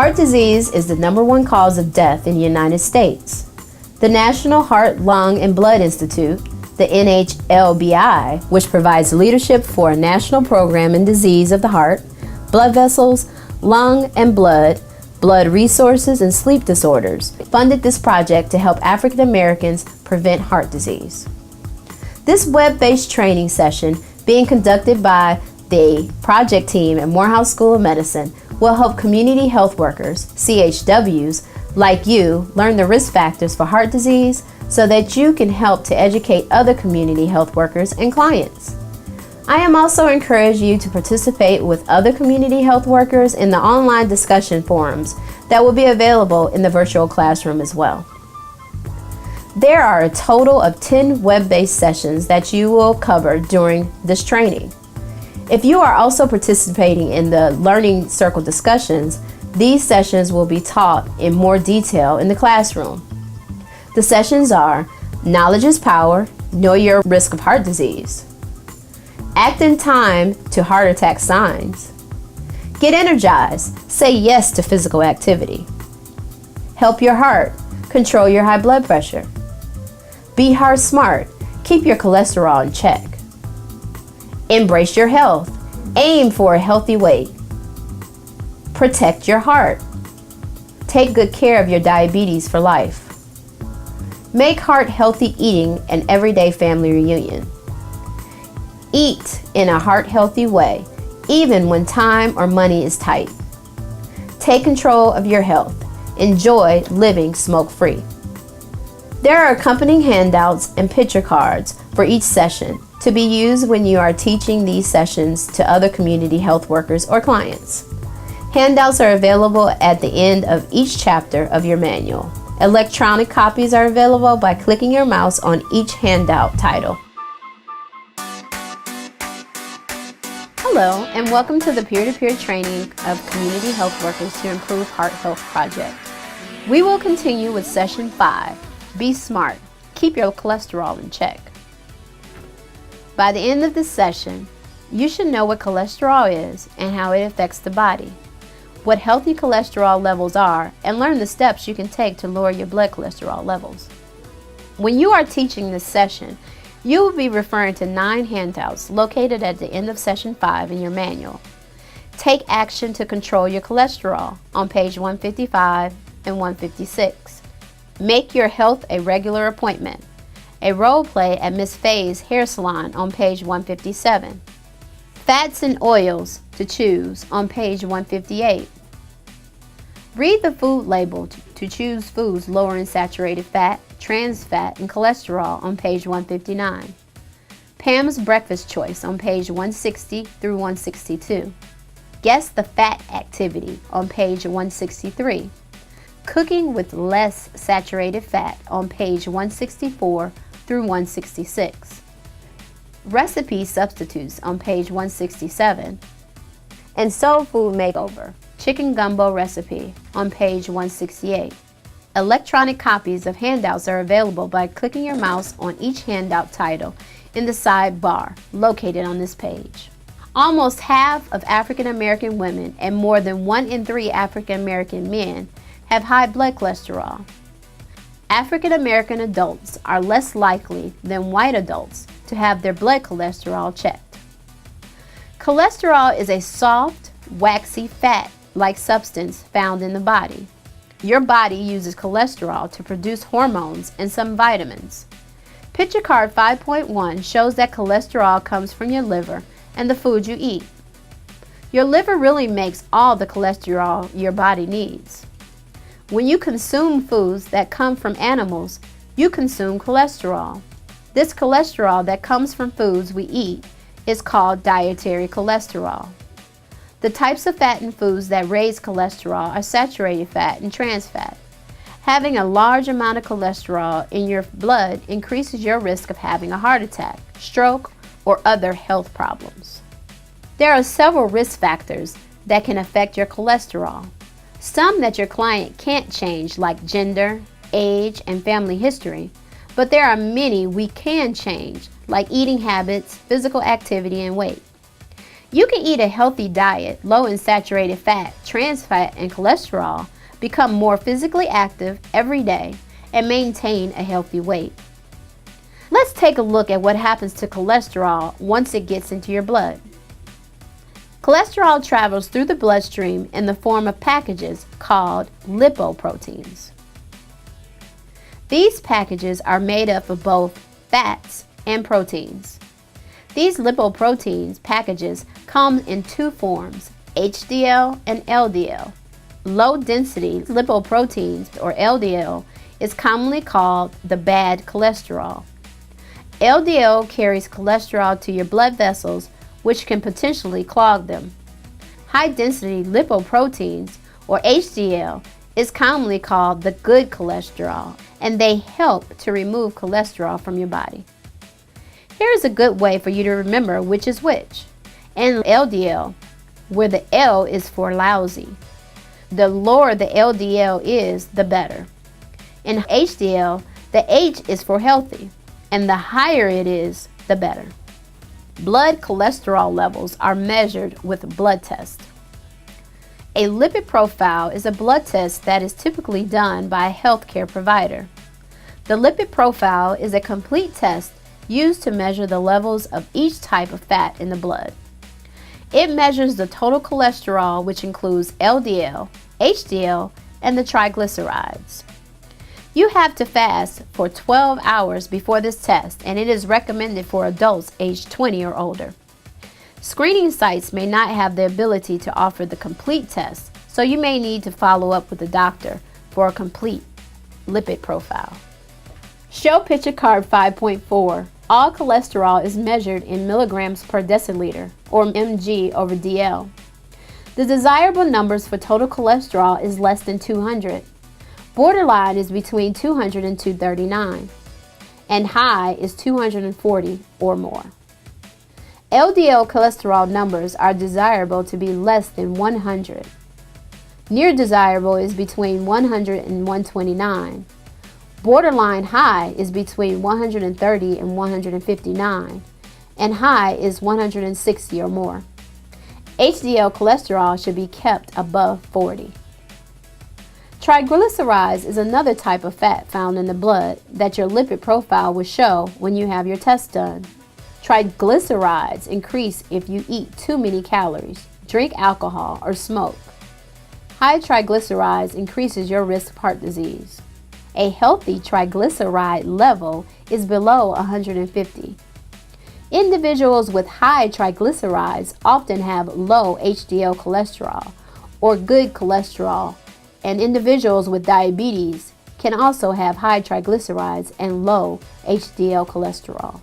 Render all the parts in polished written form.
Heart disease is the #1 cause of death in the United States. The National Heart, Lung, and Blood Institute, the NHLBI, which provides leadership for a national program in disease of the heart, blood vessels, lung, and blood resources, and sleep disorders, funded this project to help African Americans prevent heart disease. This web-based training session, being conducted by the project team at Morehouse School of Medicine, will help community health workers, CHWs, like you learn the risk factors for heart disease so that you can help to educate other community health workers and clients. I am also encouraging you to participate with other community health workers in the online discussion forums that will be available in the virtual classroom as well. There are a total of 10 web-based sessions that you will cover during this training. If you are also participating in the Learning Circle discussions, these sessions will be taught in more detail in the classroom. The sessions are Knowledge is Power, Know Your Risk of Heart Disease, Act in Time to Heart Attack Signs, Get Energized, Say Yes to Physical Activity, Help Your Heart, Control Your High Blood Pressure, Be Heart Smart, Keep Your Cholesterol in Check, Embrace Your Health, Aim for a Healthy Weight, Protect Your Heart, Take Good Care of Your Diabetes for Life, Make Heart Healthy Eating an Everyday Family Reunion, Eat in a heart-healthy way, even when time or money is tight, Take control of your health, Enjoy living smoke-free. There are accompanying handouts and picture cards for each session to be used when you are teaching these sessions to other community health workers or clients. Handouts are available at the end of each chapter of your manual. Electronic copies are available by clicking your mouse on each handout title. Hello, and welcome to the peer-to-peer training of community health workers to improve heart health project. We will continue with session 5, Be Smart, Keep Your Cholesterol in Check. By the end of this session, you should know what cholesterol is and how it affects the body, what healthy cholesterol levels are, and learn the steps you can take to lower your blood cholesterol levels. When you are teaching this session, you will be referring to 9 handouts located at the end of session 5 in your manual. Take action to control your cholesterol on page 155 and 156. Make your health a regular appointment. A role play at Miss Faye's hair salon on page 157. Fats and oils to choose on page 158. Read the food label to choose foods lower in saturated fat, trans fat, and cholesterol on page 159. Pam's breakfast choice on page 160 through 162. Guess the fat activity on page 163. Cooking with less saturated fat on page 164 through 166. Recipe substitutes on page 167. And soul food makeover, chicken gumbo recipe on page 168. Electronic copies of handouts are available by clicking your mouse on each handout title in the sidebar located on this page. Almost half of African American women and more than 1 in 3 African American men have high blood cholesterol. African American adults are less likely than white adults to have their blood cholesterol checked. Cholesterol is a soft, waxy fat-like substance found in the body. Your body uses cholesterol to produce hormones and some vitamins. Picture card 5.1 shows that cholesterol comes from your liver and the food you eat. Your liver really makes all the cholesterol your body needs. When you consume foods that come from animals, you consume cholesterol. This cholesterol that comes from foods we eat is called dietary cholesterol. The types of fat in foods that raise cholesterol are saturated fat and trans fat. Having a large amount of cholesterol in your blood increases your risk of having a heart attack, stroke, or other health problems. There are several risk factors that can affect your cholesterol. Some that your client can't change, like gender, age, and family history, but there are many we can change, like eating habits, physical activity, and weight. You can eat a healthy diet, low in saturated fat, trans fat, and cholesterol, become more physically active every day, and maintain a healthy weight. Let's take a look at what happens to cholesterol once it gets into your blood. Cholesterol travels through the bloodstream in the form of packages called lipoproteins. These packages are made up of both fats and proteins. These lipoproteins packages come in two forms, HDL and LDL. Low-density lipoproteins, or LDL, is commonly called the bad cholesterol. LDL carries cholesterol to your blood vessels, which can potentially clog them. High-density lipoproteins, or HDL, is commonly called the good cholesterol, and they help to remove cholesterol from your body. Here's a good way for you to remember which is which. In LDL, where the L is for lousy, the lower the LDL is, the better. In HDL, the H is for healthy, and the higher it is, the better. Blood cholesterol levels are measured with a blood test. A lipid profile is a blood test that is typically done by a healthcare provider. The lipid profile is a complete test used to measure the levels of each type of fat in the blood. It measures the total cholesterol, which includes LDL, HDL, and the triglycerides. You have to fast for 12 hours before this test, and it is recommended for adults aged 20 or older. Screening sites may not have the ability to offer the complete test, so you may need to follow up with a doctor for a complete lipid profile. Show picture card 5.4. All cholesterol is measured in milligrams per deciliter, or mg over dl. The desirable numbers for total cholesterol is less than 200. Borderline is between 200 and 239, and high is 240 or more. LDL cholesterol numbers are desirable to be less than 100. Near desirable is between 100 and 129. Borderline high is between 130 and 159, and high is 160 or more. HDL cholesterol should be kept above 40. Triglycerides is another type of fat found in the blood that your lipid profile will show when you have your test done. Triglycerides increase if you eat too many calories, drink alcohol, or smoke. High triglycerides increases your risk of heart disease. A healthy triglyceride level is below 150. Individuals with high triglycerides often have low HDL cholesterol or good cholesterol, and individuals with diabetes can also have high triglycerides and low HDL cholesterol.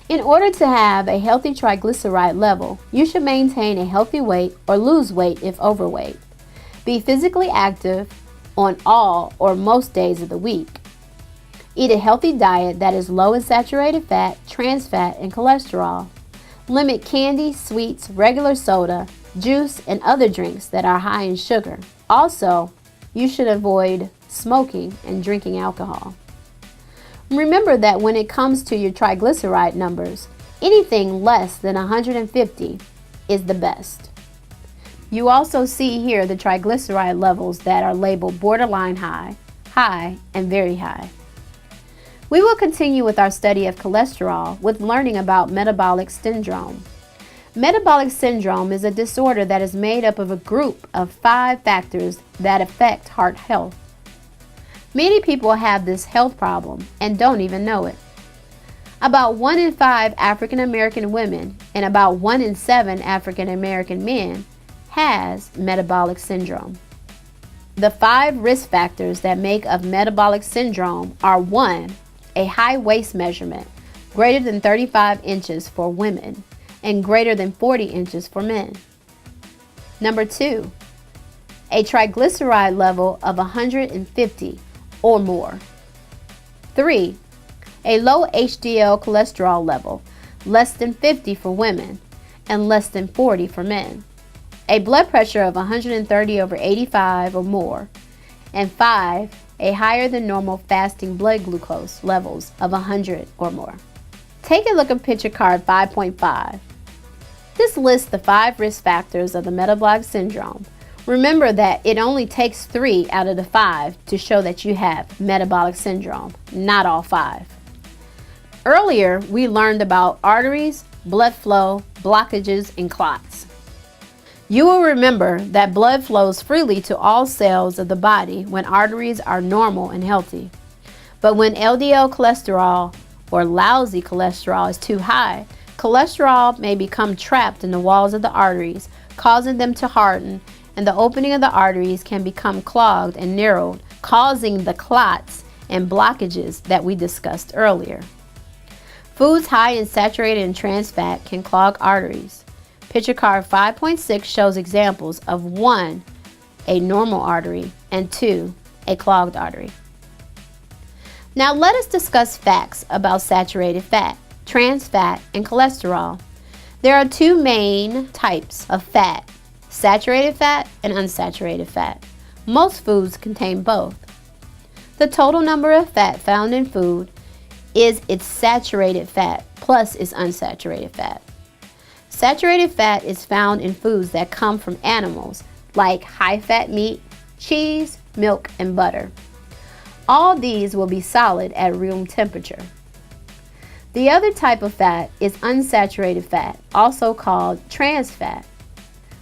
In order to have a healthy triglyceride level, you should maintain a healthy weight or lose weight if overweight. Be physically active on all or most days of the week. Eat a healthy diet that is low in saturated fat, trans fat, and cholesterol. Limit candy, sweets, regular soda, juice, and other drinks that are high in sugar. Also, you should avoid smoking and drinking alcohol. Remember that when it comes to your triglyceride numbers, anything less than 150 is the best. You also see here the triglyceride levels that are labeled borderline high, high, and very high. We will continue with our study of cholesterol with learning about metabolic syndrome. Metabolic syndrome is a disorder that is made up of a group of 5 factors that affect heart health. Many people have this health problem and don't even know it. About 1 in 5 African American women and about 1 in 7 African American men has metabolic syndrome. The 5 risk factors that make up metabolic syndrome are: 1. A high waist measurement, greater than 35 inches for women and greater than 40 inches for men. Number 2. A triglyceride level of 150 or more. 3. A low HDL cholesterol level, less than 50 for women and less than 40 for men. A blood pressure of 130/85 or more. And 5. A higher than normal fasting blood glucose levels of 100 or more. Take a look at picture card 5.5. This lists the 5 risk factors of the metabolic syndrome. Remember that it only takes 3 out of the 5 to show that you have metabolic syndrome, not all 5. Earlier, we learned about arteries, blood flow, blockages, and clots. You will remember that blood flows freely to all cells of the body when arteries are normal and healthy. But when LDL cholesterol or lousy cholesterol is too high, cholesterol may become trapped in the walls of the arteries, causing them to harden, and the opening of the arteries can become clogged and narrowed, causing the clots and blockages that we discussed earlier. Foods high in saturated and trans fat can clog arteries. Picture card 5.6 shows examples of 1, a normal artery, and 2, a clogged artery. Now let us discuss facts about saturated fat, trans fat, and cholesterol. There are 2 main types of fat, saturated fat and unsaturated fat. Most foods contain both. The total number of fat found in food is its saturated fat plus its unsaturated fat. Saturated fat is found in foods that come from animals like high-fat meat, cheese, milk, and butter. All these will be solid at room temperature. The other type of fat is unsaturated fat, also called trans fat,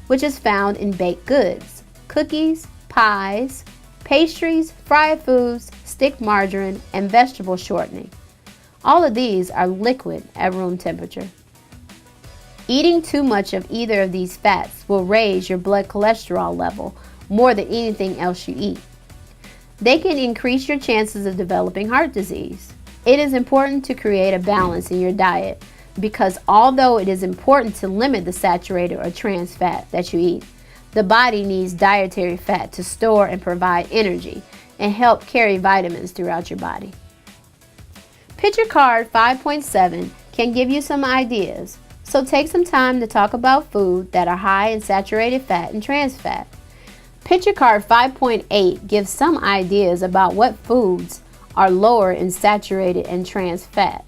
which is found in baked goods, cookies, pies, pastries, fried foods, stick margarine, and vegetable shortening. All of these are liquid at room temperature. Eating too much of either of these fats will raise your blood cholesterol level more than anything else you eat. They can increase your chances of developing heart disease. It is important to create a balance in your diet because although it is important to limit the saturated or trans fat that you eat, the body needs dietary fat to store and provide energy and help carry vitamins throughout your body. Picture card 5.7 can give you some ideas, so take some time to talk about food that are high in saturated fat and trans fat. Picture card 5.8 gives some ideas about what foods are lower in saturated and trans fat.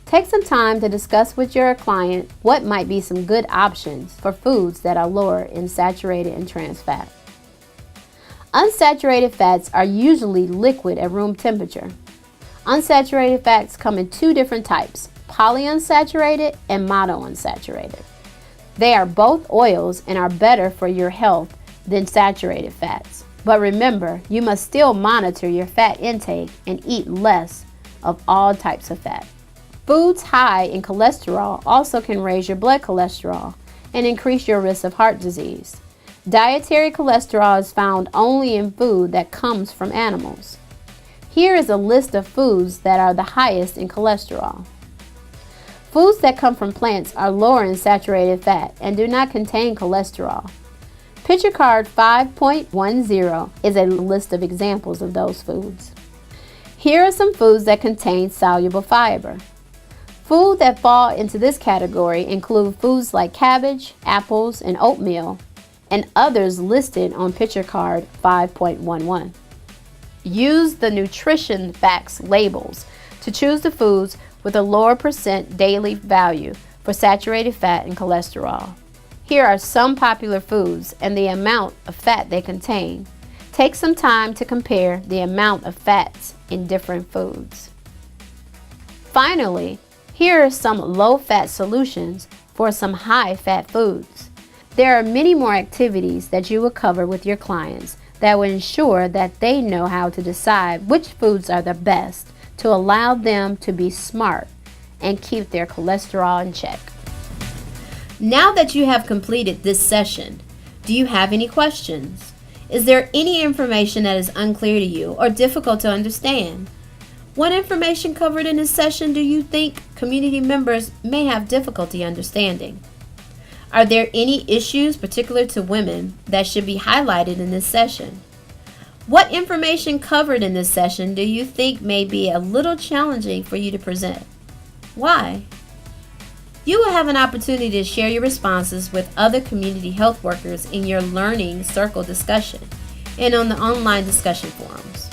Take some time to discuss with your client what might be some good options for foods that are lower in saturated and trans fat. Unsaturated fats are usually liquid at room temperature. Unsaturated fats come in 2 different types, polyunsaturated and monounsaturated. They are both oils and are better for your health than saturated fats. But remember, you must still monitor your fat intake and eat less of all types of fat. Foods high in cholesterol also can raise your blood cholesterol and increase your risk of heart disease. Dietary cholesterol is found only in food that comes from animals. Here is a list of foods that are the highest in cholesterol. Foods that come from plants are lower in saturated fat and do not contain cholesterol. Picture card 5.10 is a list of examples of those foods. Here are some foods that contain soluble fiber. Food that fall into this category include foods like cabbage, apples, and oatmeal, and others listed on picture card 5.11. Use the nutrition facts labels to choose the foods with a lower % daily value for saturated fat and cholesterol. Here are some popular foods and the amount of fat they contain. Take some time to compare the amount of fats in different foods. Finally, here are some low-fat solutions for some high-fat foods. There are many more activities that you will cover with your clients that will ensure that they know how to decide which foods are the best to allow them to be smart and keep their cholesterol in check. Now that you have completed this session, do you have any questions? Is there any information that is unclear to you or difficult to understand? What information covered in this session do you think community members may have difficulty understanding? Are there any issues particular to women that should be highlighted in this session? What information covered in this session do you think may be a little challenging for you to present? Why? You will have an opportunity to share your responses with other community health workers in your learning circle discussion and on the online discussion forums.